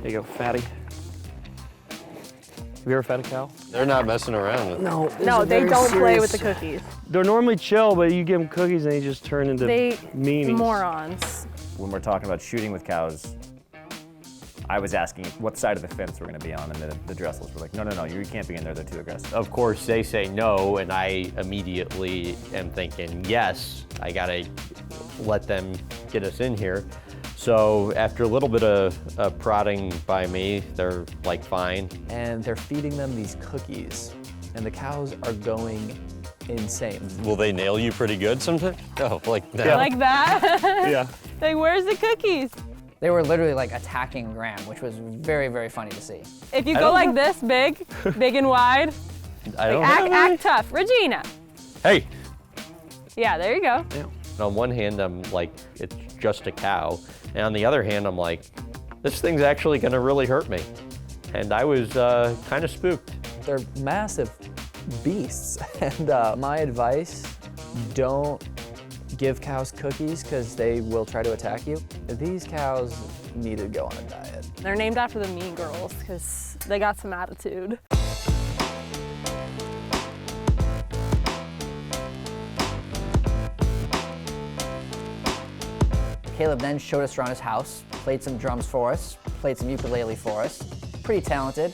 There you go, fatty. Have you ever fed a cow? They're not messing around. No. No, they don't play with the cookies. They're normally chill, but you give them cookies and they just turn into meanies. Morons. When we're talking about shooting with cows, I was asking what side of the fence we're going to be on, and the Dressels were like, no, you can't be in there, they're too aggressive. Of course, they say no, and I immediately am thinking, yes, I gotta let them get us in here. So after a little bit of prodding by me, they're like fine. And they're feeding them these cookies, and the cows are going insane. Will they nail you pretty good sometimes? Oh, like that? Yeah. Like that? Yeah. Like, where's the cookies? They were literally like attacking Graham, which was very, very funny to see. If you go like this, big and wide, I don't act tough. Regina. Hey! Yeah, there you go. Yeah. On one hand, I'm like, it's just a cow. And on the other hand, I'm like, this thing's actually gonna really hurt me. And I was kind of spooked. They're massive beasts, and my advice, don't give cows cookies because they will try to attack you. These cows need to go on a diet. They're named after the Mean Girls because they got some attitude. Caeleb then showed us around his house, played some drums for us, played some ukulele for us. Pretty talented.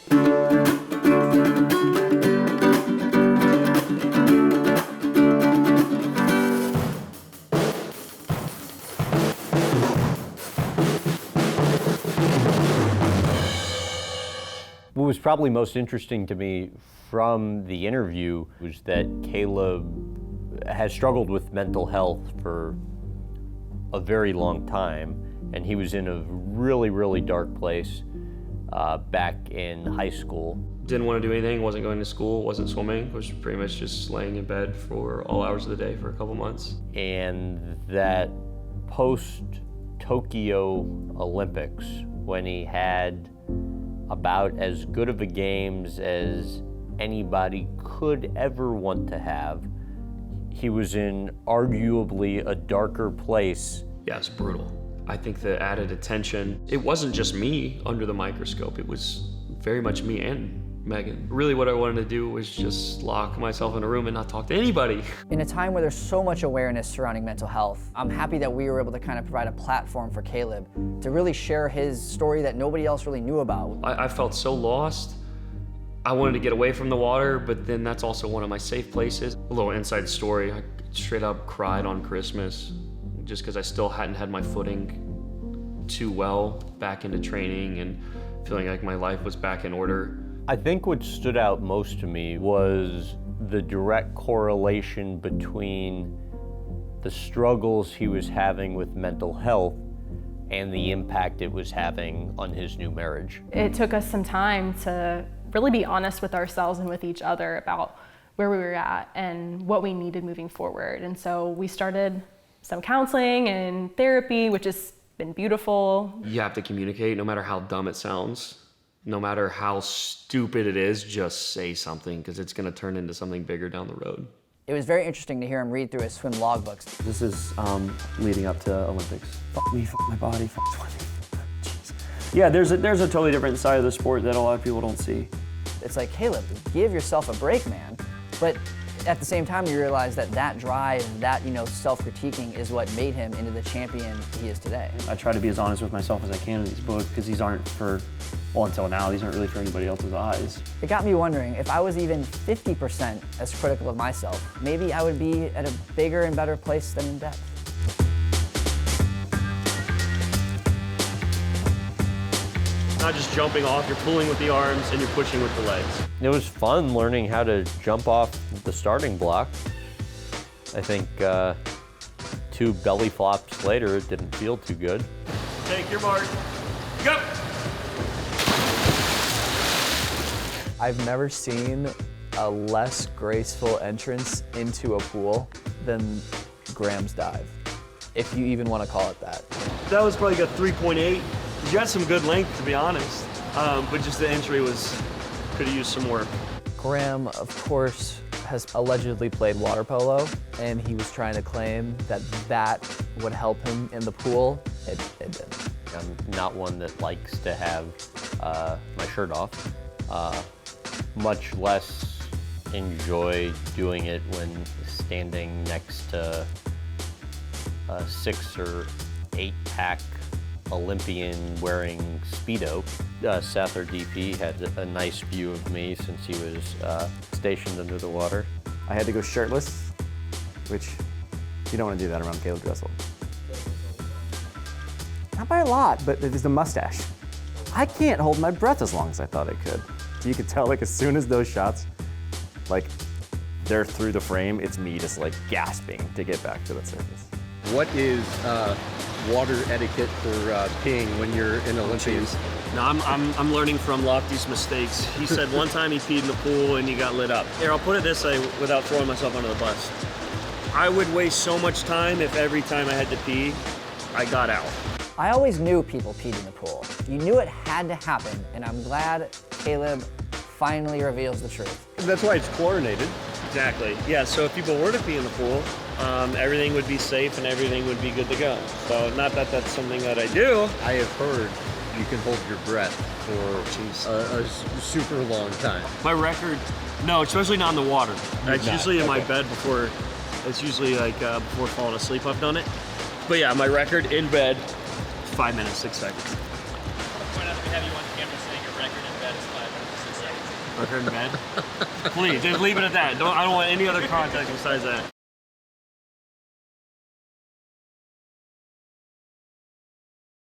What was probably most interesting to me from the interview was that Caeleb has struggled with mental health for a very long time, and he was in a really, really dark place back in high school. Didn't want to do anything, wasn't going to school, wasn't swimming, was pretty much just laying in bed for all hours of the day for a couple months. And that post-Tokyo Olympics, when he had about as good of a games as anybody could ever want to have, he was in arguably a darker place. Yeah, it's brutal. I think the added attention, it wasn't just me under the microscope, it was very much me and Megan. Really what I wanted to do was just lock myself in a room and not talk to anybody. In a time where there's so much awareness surrounding mental health, I'm happy that we were able to kind of provide a platform for Caeleb to really share his story that nobody else really knew about. I felt so lost. I wanted to get away from the water, but then that's also one of my safe places. A little inside story, I straight up cried on Christmas just because I still hadn't had my footing too well back into training and feeling like my life was back in order. I think what stood out most to me was the direct correlation between the struggles he was having with mental health and the impact it was having on his new marriage. It took us some time to really be honest with ourselves and with each other about where we were at and what we needed moving forward. And so we started some counseling and therapy, which has been beautiful. You have to communicate, no matter how dumb it sounds, no matter how stupid it is, just say something, because it's gonna turn into something bigger down the road. It was very interesting to hear him read through his swim logbooks. This is leading up to Olympics. Fuck me, fuck my body, fuck swimming. Jeez. Yeah, there's a totally different side of the sport that a lot of people don't see. It's like, Caeleb, give yourself a break, man. But at the same time, you realize that that drive, that self-critiquing is what made him into the champion he is today. I try to be as honest with myself as I can in these books because these aren't for, well, until now, these aren't really for anybody else's eyes. It got me wondering, if I was even 50% as critical of myself, maybe I would be at a bigger and better place than in depth. Not just jumping off, you're pulling with the arms and you're pushing with the legs. It was fun learning how to jump off the starting block. I think 2 belly flops later, it didn't feel too good. Take your mark, go! I've never seen a less graceful entrance into a pool than Graham's dive, if you even want to call it that. That was probably like a 3.8. You had some good length, to be honest, but just the entry could have used some work. Graham, of course, has allegedly played water polo, and he was trying to claim that that would help him in the pool. It didn't. I'm not one that likes to have my shirt off. Much less enjoy doing it when standing next to a 6 or 8 pack Olympian wearing Speedo. Seth, our DP, had a nice view of me since he was stationed under the water. I had to go shirtless, which you don't want to do that around Caeleb Dressel. Not by a lot, but it is the mustache. I can't hold my breath as long as I thought I could. You could tell, like, as soon as those shots, like, they're through the frame, it's me just, like, gasping to get back to the surface. What is water etiquette for peeing when you're in Olympians? No, I'm learning from Lofty's mistakes. He said one time he peed in the pool and he got lit up. Here, I'll put it this way without throwing myself under the bus. I would waste so much time if every time I had to pee, I got out. I always knew people peed in the pool. You knew it had to happen, and I'm glad Caeleb finally reveals the truth. That's why it's chlorinated. Exactly. Yeah, so if people were to pee in the pool, everything would be safe and everything would be good to go. So not that that's something that I do. I have heard you can hold your breath for a super long time. My record, no, especially not in the water. It's Not, usually in my okay. bed before, it's usually like before falling asleep I've done it. But yeah, my record in bed, 5 minutes, 6 seconds. Point out that we have you on camera saying your record in bed is 5 minutes, 6 seconds. Record in bed? Please, just leave it at that. I don't want any other context besides that.